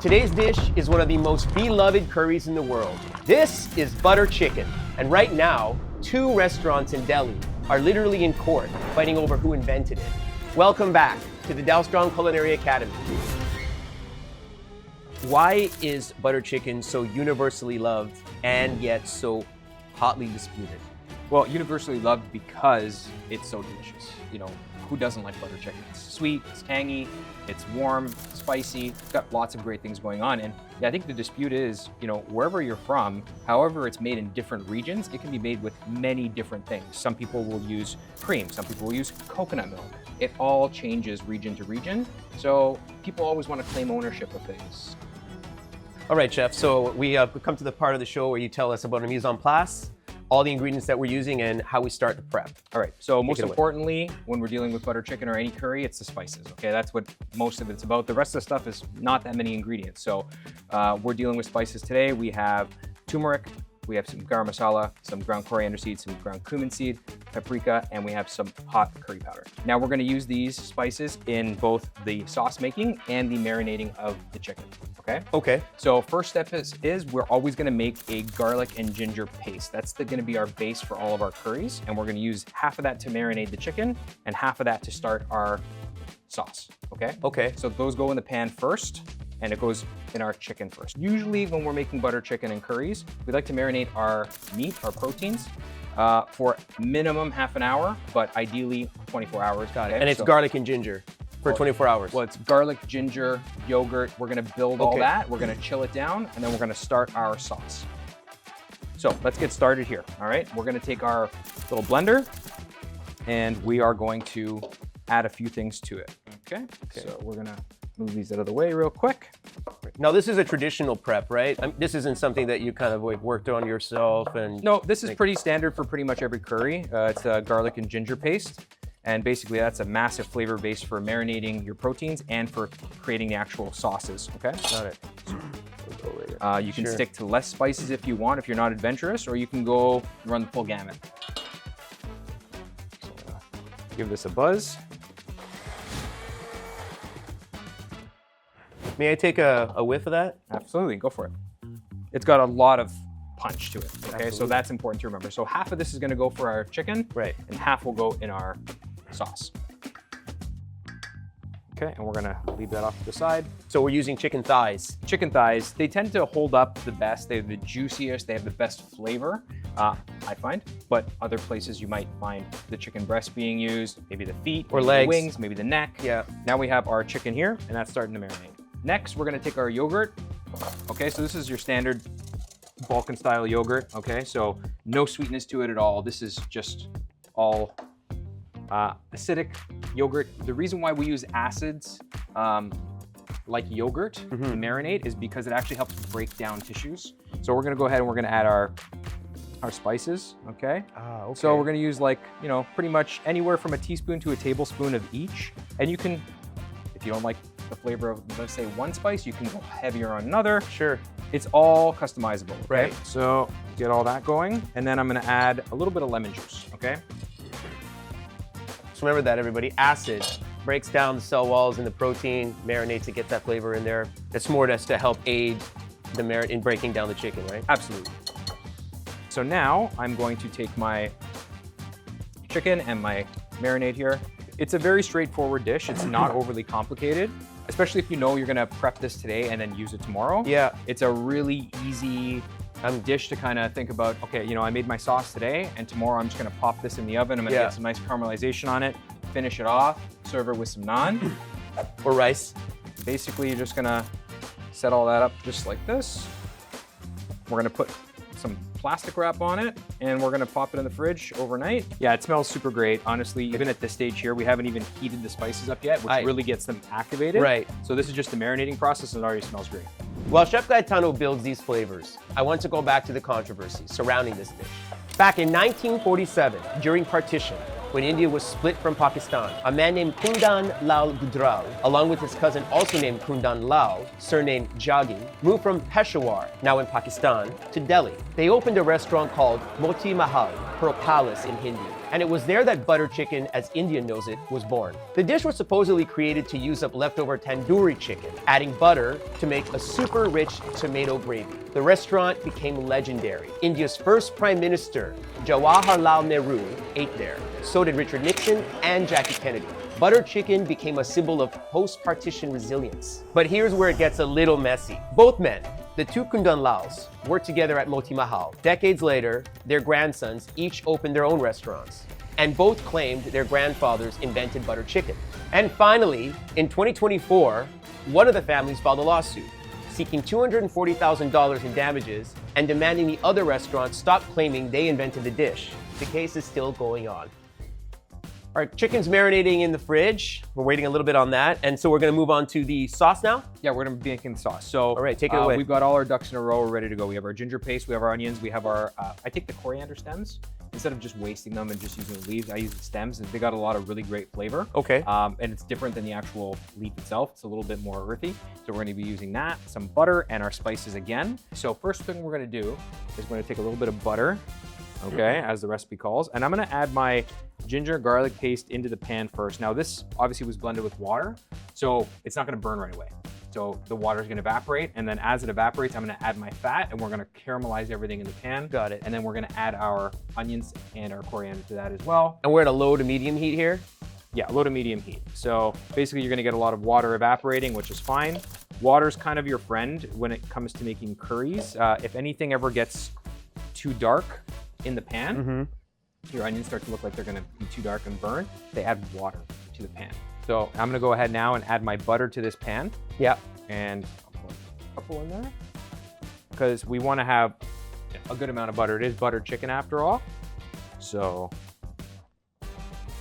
Today's dish is one of the most beloved curries in the world. This is butter chicken. And right now, 2 restaurants in Delhi are literally in court fighting over who invented it. Welcome back to the Dalstrong Culinary Academy. Why is butter chicken so universally loved and yet so hotly disputed? Well, universally loved because it's so delicious. You know, who doesn't like butter chicken? It's sweet, it's tangy, it's warm, spicy, it's got lots of great things going on. And yeah, I think the dispute is, you know, wherever you're from, however it's made in different regions, it can be made with many different things. Some people will use cream, some people will use coconut milk. It all changes region to region. So people always want to claim ownership of things. All right, chef, so we come to the part of the show where you tell us about a mise en place, all the ingredients that we're using, and how we start the prep. All right, so most importantly, when we're dealing with butter chicken or any curry, it's the spices, okay? That's what most of it's about. The rest of the stuff is not that many ingredients. So we're dealing with spices today. We have turmeric, we have some garam masala, some ground coriander seed, some ground cumin seed, paprika, and we have some hot curry powder. Now we're gonna use these spices in both the sauce making and the marinating of the chicken, okay? Okay. So first step is we're always gonna make a garlic and ginger paste. That's gonna be our base for all of our curries, and we're gonna use half of that to marinate the chicken and half of that to start our sauce, okay? Okay. So those go in the pan first, and it goes in our chicken first. Usually when we're making butter chicken and curries, we like to marinate our meat, our proteins, for minimum half an hour, but ideally 24 hours. Got it. And it's garlic and ginger for 24 hours. Well, it's garlic, ginger, yogurt. We're gonna build all that. We're gonna chill it down, and then we're gonna start our sauce. So let's get started here, all right? We're gonna take our little blender, and we are going to add a few things to it, okay? So we're gonna move these out of the way real quick. Now this is a traditional prep, right? This isn't something that you kind of like worked on yourself and... No, this is pretty standard for pretty much every curry. It's a garlic and ginger paste. And basically that's a massive flavor base for marinating your proteins and for creating the actual sauces, okay? Got it. You can stick to less spices if you want, if you're not adventurous, or you can go run the full gamut. So give this a buzz. May I take a whiff of that? Absolutely, go for it. It's got a lot of punch to it, okay? So that's important to remember. So half of this is gonna go for our chicken, right, and half will go in our sauce. Okay, and we're gonna leave that off to the side. So we're using chicken thighs. Chicken thighs, they tend to hold up the best. They're the juiciest, they have the best flavor, I find. But other places you might find the chicken breast being used, maybe the feet, or legs, the wings, maybe the neck. Yeah. Now we have our chicken here, and that's starting to marinate. Next, we're gonna take our yogurt. Okay, so this is your standard Balkan style yogurt, okay? So no sweetness to it at all. This is just all acidic yogurt. The reason why we use acids like yogurt to marinate is because it actually helps break down tissues. So we're gonna go ahead and we're gonna add our spices, okay? Okay. So we're gonna use, like, you know, pretty much anywhere from a teaspoon to a tablespoon of each. And you can, if you don't like the flavor of, let's say, one spice, you can go heavier on another. Sure. It's all customizable, okay? Right. So get all that going, and then I'm gonna add a little bit of lemon juice, okay? So remember that, everybody. Acid breaks down the cell walls and the protein, marinates it, gets that flavor in there. It's more just to help aid the merit in breaking down the chicken, right? Absolutely. So now I'm going to take my chicken and my marinade here. It's a very straightforward dish. It's not overly complicated, especially if you know you're gonna prep this today and then use it tomorrow. Yeah. It's a really easy dish to kind of think about, okay, you know, I made my sauce today, and tomorrow I'm just gonna pop this in the oven. I'm gonna get some nice caramelization on it, finish it off, serve it with some naan. Or rice. Basically, you're just gonna set all that up just like this. We're gonna put some plastic wrap on it, and we're gonna pop it in the fridge overnight. Yeah, it smells super great. Honestly, even at this stage here, we haven't even heated the spices up yet, which really gets them activated. Right. So this is just the marinating process, and it already smells great. While Chef Gaetano builds ththese flavors, I want to go back to the controversy surrounding this dish. Back in 1947, during partition, when India was split from Pakistan, a man named Kundan Lal Gujral, along with his cousin also named Kundan Lal, surnamed Jagi, moved from Peshawar, now in Pakistan, to Delhi. They opened a restaurant called Moti Mahal, Pearl Palace in Hindi. And it was there that butter chicken, as India knows it, was born. The dish was supposedly created to use up leftover tandoori chicken, adding butter to make a super rich tomato gravy. The restaurant became legendary. India's first Prime Minister, Jawaharlal Nehru, ate there. So did Richard Nixon and Jackie Kennedy. Butter chicken became a symbol of post-partition resilience. But here's where it gets a little messy. Both men, the two Kundan Laos, worked together at Moti Mahal. Decades later, their grandsons each opened their own restaurants, and both claimed their grandfathers invented butter chicken. And finally, in 2024, one of the families filed a lawsuit, seeking $240,000 in damages and demanding the other restaurants stop claiming they invented the dish. The case is still going on. Our chicken's marinating in the fridge. We're waiting a little bit on that. And so we're gonna move on to the sauce now. Yeah, we're gonna be making the sauce. So, all right, take it away. We've got all our ducks in a row. We're ready to go. We have our ginger paste, we have our onions, we have our, I take the coriander stems. Instead of just wasting them and just using the leaves, I use the stems, and they got a lot of really great flavor. Okay. And it's different than the actual leaf itself. It's a little bit more earthy. So we're gonna be using that, some butter, and our spices again. So first thing we're gonna do is we're gonna take a little bit of butter, okay, as the recipe calls, and I'm gonna add my ginger garlic paste into the pan first. Now this obviously was blended with water, so it's not gonna burn right away. So the water is gonna evaporate, and then as it evaporates, I'm gonna add my fat, and we're gonna caramelize everything in the pan. Got it. And then we're gonna add our onions and our coriander to that as well. And we're at a low to medium heat here. Yeah, low to medium heat. So basically you're gonna get a lot of water evaporating, which is fine. Water's kind of your friend when it comes to making curries. If anything ever gets too dark in the pan, your onions start to look like they're gonna be too dark and burn, they add water to the pan. So I'm gonna go ahead now and add my butter to this pan. Yeah. And I'll put a couple in there because we wanna have a good amount of butter. It is buttered chicken after all. So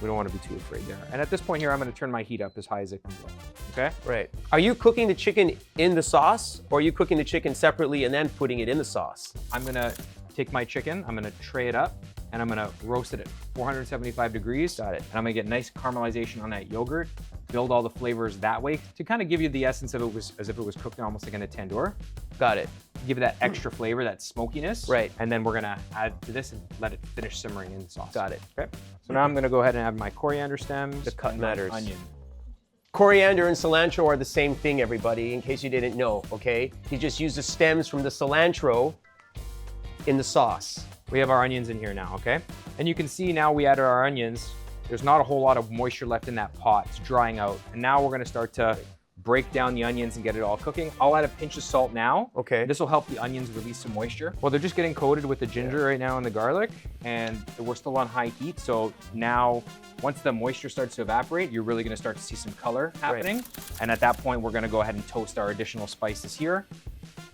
we don't wanna be too afraid there. And at this point here, I'm gonna turn my heat up as high as it can go, okay? Right. Are you cooking the chicken in the sauce, or are you cooking the chicken separately and then putting it in the sauce? I'm gonna take my chicken, I'm gonna tray it up, and I'm gonna roast it at 475 degrees. Got it. And I'm gonna get nice caramelization on that yogurt, build all the flavors that way to kind of give you the essence of it was as if it was cooked almost like in a tandoor. Got it. Give it that extra flavor, that smokiness. Right. And then we're gonna add to this and let it finish simmering in the sauce. Got it. Okay. So now I'm gonna go ahead and add my coriander stems. The cut and my matters. Onion. Coriander and cilantro are the same thing, everybody, in case you didn't know, okay? You just use the stems from the cilantro in the sauce. We have our onions in here now, okay? And you can see now we added our onions. There's not a whole lot of moisture left in that pot. It's drying out. And now we're gonna start to break down the onions and get it all cooking. I'll add a pinch of salt now. Okay. This will help the onions release some moisture. Well, they're just getting coated with the ginger right now and the garlic, and we're still on high heat. So now, once the moisture starts to evaporate, you're really gonna start to see some color happening. Right. And at that point, we're gonna go ahead and toast our additional spices here,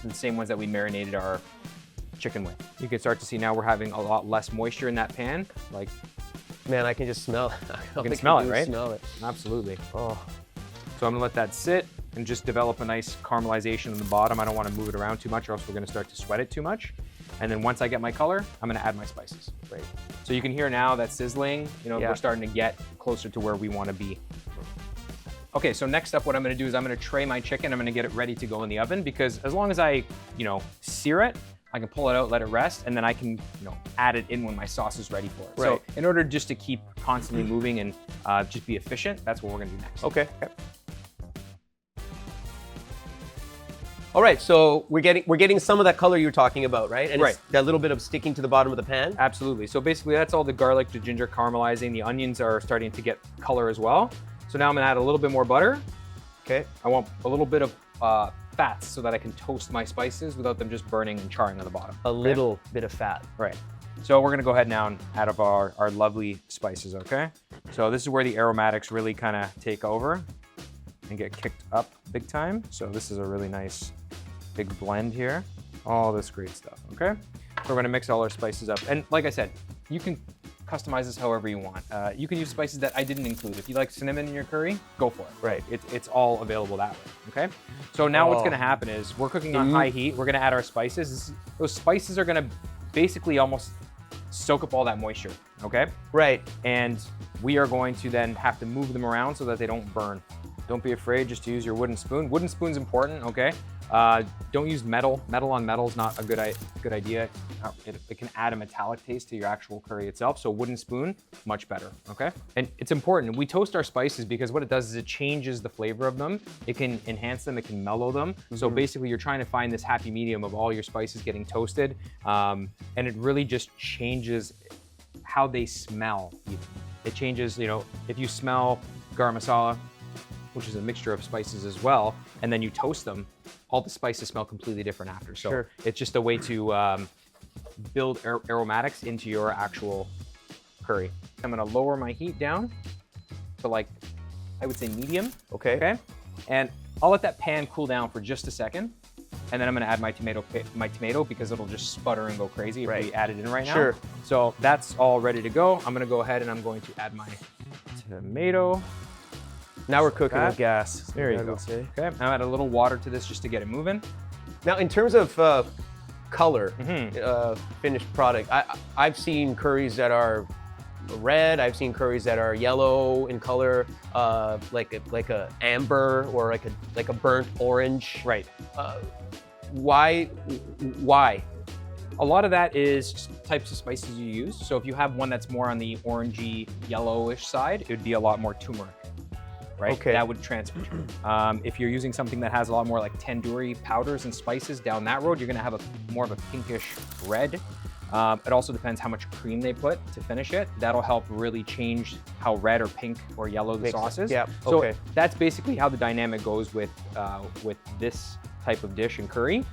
the same ones that we marinated our chicken with. You can start to see now we're having a lot less moisture in that pan. Like, man, I can just smell it. You can smell it, right? Smell it. Absolutely. Oh. So I'm gonna let that sit and just develop a nice caramelization on the bottom. I don't wanna move it around too much or else we're gonna start to sweat it too much. And then once I get my color, I'm gonna add my spices. Right. So you can hear now that sizzling, Yeah. we're starting to get closer to where we wanna be. Okay, so next up what I'm gonna do is I'm gonna tray my chicken. I'm gonna get it ready to go in the oven because as long as I, sear it, I can pull it out, let it rest, and then I can, add it in when my sauce is ready for it. Right. So in order just to keep constantly moving and just be efficient, that's what we're gonna do next. Okay. All right, so we're getting some of that color you're talking about, right? And Right. It's that little bit of sticking to the bottom of the pan. Absolutely. So basically that's all the garlic, the ginger caramelizing. The onions are starting to get color as well. So now I'm gonna add a little bit more butter. Okay. I want a little bit of fats so that I can toast my spices without them just burning and charring on the bottom. A little bit of fat. Right. So we're gonna go ahead now and add of our lovely spices, okay? So this is where the aromatics really kind of take over and get kicked up big time. So this is a really nice big blend here. All this great stuff, okay? We're gonna mix all our spices up. And like I said, you can customize this however you want. You can use spices that I didn't include. If you like cinnamon in your curry, go for it. Right. It's all available that way, okay? So now what's gonna happen is we're cooking on high heat. We're gonna add our spices. Those spices are gonna basically almost soak up all that moisture, okay? Right. And we are going to then have to move them around so that they don't burn. Don't be afraid just to use your wooden spoon. Wooden spoon's important, okay? Don't use metal. Metal on metal is not a good idea. It can add a metallic taste to your actual curry itself. So wooden spoon, much better, okay? And it's important. We toast our spices because what it does is it changes the flavor of them. It can enhance them, it can mellow them. So basically you're trying to find this happy medium of all your spices getting toasted. And it really just changes how they smell even. It changes, you know, if you smell garam masala, which is a mixture of spices as well, and then you toast them, all the spices smell completely different after. So it's just a way to build aromatics into your actual curry. I'm gonna lower my heat down to, like, I would say medium. Okay. And I'll let that pan cool down for just a second. And then I'm gonna add my tomato because it'll just sputter and go crazy if we add it in right now. So that's all ready to go. I'm gonna go ahead and I'm going to add my tomato. Now we're cooking with gas. There you go. Okay, now add a little water to this just to get it moving. Now, in terms of color, finished product, I've seen curries that are red. I've seen curries that are yellow in color, like a amber or like a burnt orange. Right. Why? A lot of that is types of spices you use. So if you have one that's more on the orangey, yellowish side, it would be a lot more turmeric. Right? Okay. That would transfer. If you're using something that has a lot more like tandoori powders and spices down that road, you're gonna have more of a pinkish red. It also depends how much cream they put to finish it. That'll help really change how red or pink or yellow the sauce is. Yeah. So that's basically how the dynamic goes with this type of dish and curry.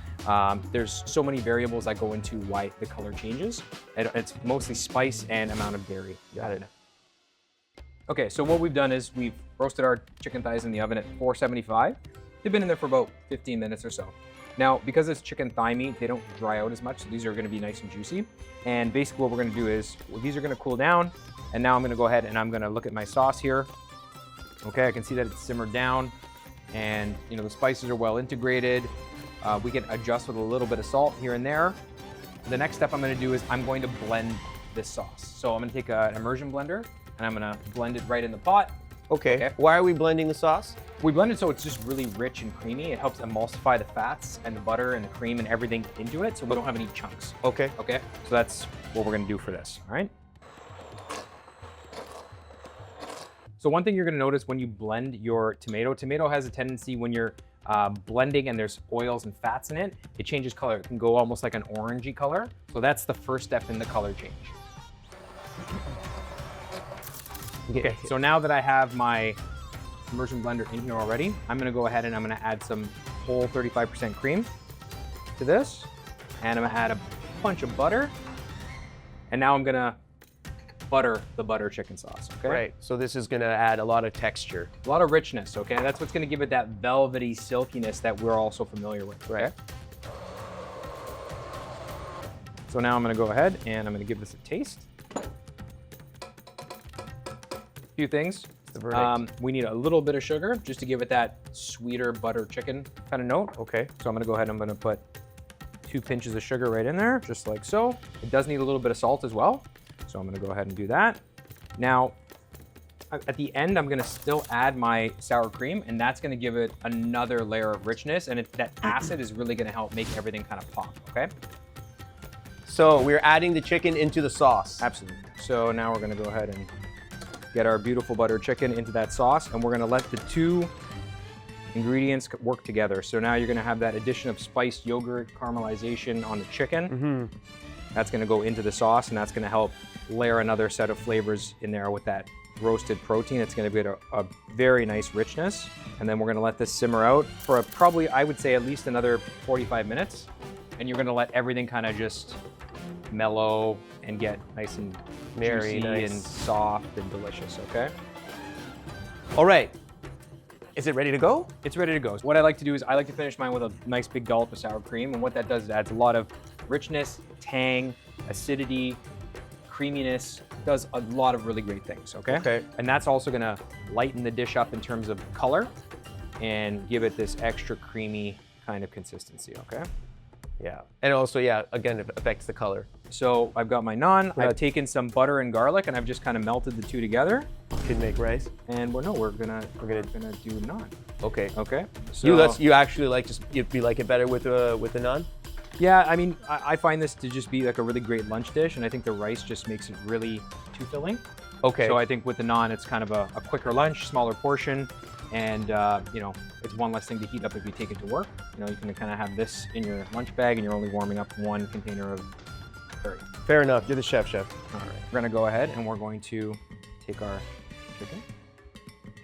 There's so many variables that go into why the color changes. It's mostly spice and amount of dairy. Got it. Okay, so what we've done is we've roasted our chicken thighs in the oven at 475. They've been in there for about 15 minutes or so. Now, because it's chicken thigh meat, they don't dry out as much, so these are gonna be nice and juicy. And basically what we're gonna do is, these are gonna cool down, and now I'm gonna go ahead and I'm gonna look at my sauce here. Okay, I can see that it's simmered down, and you know the spices are well integrated. We can adjust with a little bit of salt here and there. The next step I'm gonna do is I'm going to blend this sauce. So I'm gonna take an immersion blender, and I'm gonna blend it right in the pot. Okay. Why are we blending the sauce? We blend it so it's just really rich and creamy. It helps emulsify the fats and the butter and the cream and everything into it, so we don't have any chunks. Okay. Okay, so that's what we're gonna do for this, all right? So one thing you're gonna notice when you blend your tomato has a tendency when you're blending and there's oils and fats in it, it changes color. It can go almost like an orangey color. So that's the first step in the color change. Okay, so now that I have my immersion blender in here already, I'm gonna go ahead and I'm gonna add some whole 35% cream to this. And I'm gonna add a bunch of butter. And now I'm gonna butter the butter chicken sauce, okay? Right, so this is gonna add a lot of texture. A lot of richness, okay? That's what's gonna give it that velvety silkiness that we're also familiar with, okay? So now I'm gonna go ahead and I'm gonna give this a taste. Few things. We need a little bit of sugar just to give it that sweeter butter chicken kind of note. Okay. So I'm gonna go ahead and I'm gonna put 2 pinches of sugar right in there, just like so. It does need a little bit of salt as well. So I'm gonna go ahead and do that. Now, at the end, I'm gonna still add my sour cream, and that's gonna give it another layer of richness, and that acid is really gonna help make everything kind of pop, okay? So we're adding the chicken into the sauce. Absolutely. So now we're gonna go ahead and get our beautiful butter chicken into that sauce, and we're gonna let the 2 ingredients work together. So now you're gonna have that addition of spiced yogurt caramelization on the chicken. That's gonna go into the sauce, and that's gonna help layer another set of flavors in there with that roasted protein. It's gonna be a very nice richness. And then we're gonna let this simmer out for probably, I would say, at least another 45 minutes. And you're gonna let everything kind of just mellow and get nice and juicy and soft and delicious, okay? All right. Is it ready to go? It's ready to go. What I like to do is I like to finish mine with a nice big dollop of sour cream, and what that does is it adds a lot of richness, tang, acidity, creaminess, does a lot of really great things, okay? Okay. And that's also gonna lighten the dish up in terms of color and give it this extra creamy kind of consistency, okay? Yeah. And also, yeah, again, it affects the color. So I've got my naan. I've taken some butter and garlic, and I've just kind of melted the two together. Could make rice. And we're gonna do naan. Okay. Okay. So You actually like you like it better with the naan? yeah, I mean, I find this to just be like a really great lunch dish, and I think the rice just makes it really too filling. Okay. So I think with the naan, it's kind of a quicker lunch, smaller portion, and you know, it's one less thing to heat up if you take it to work. You know, you can kind of have this in your lunch bag, and you're only warming up one container of curry. Fair enough. You're the chef. All right, we're gonna go ahead and we're going to take our chicken.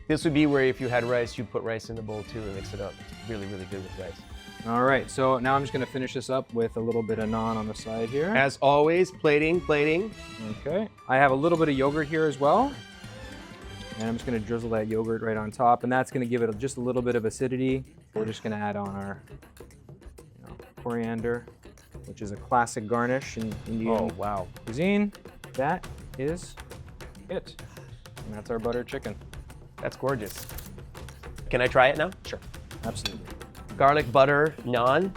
This would be where if you had rice, you put rice in the bowl too and mix it up. It's really, really good with rice. All right, so now I'm just gonna finish this up with a little bit of naan on the side here. As always, plating. Okay, I have a little bit of yogurt here as well. And I'm just gonna drizzle that yogurt right on top, and that's gonna give it just a little bit of acidity. We're just gonna add on our coriander, which is a classic garnish in Indian cuisine. That is it. And that's our buttered chicken. That's gorgeous. Can I try it now? Sure, absolutely. Garlic butter naan.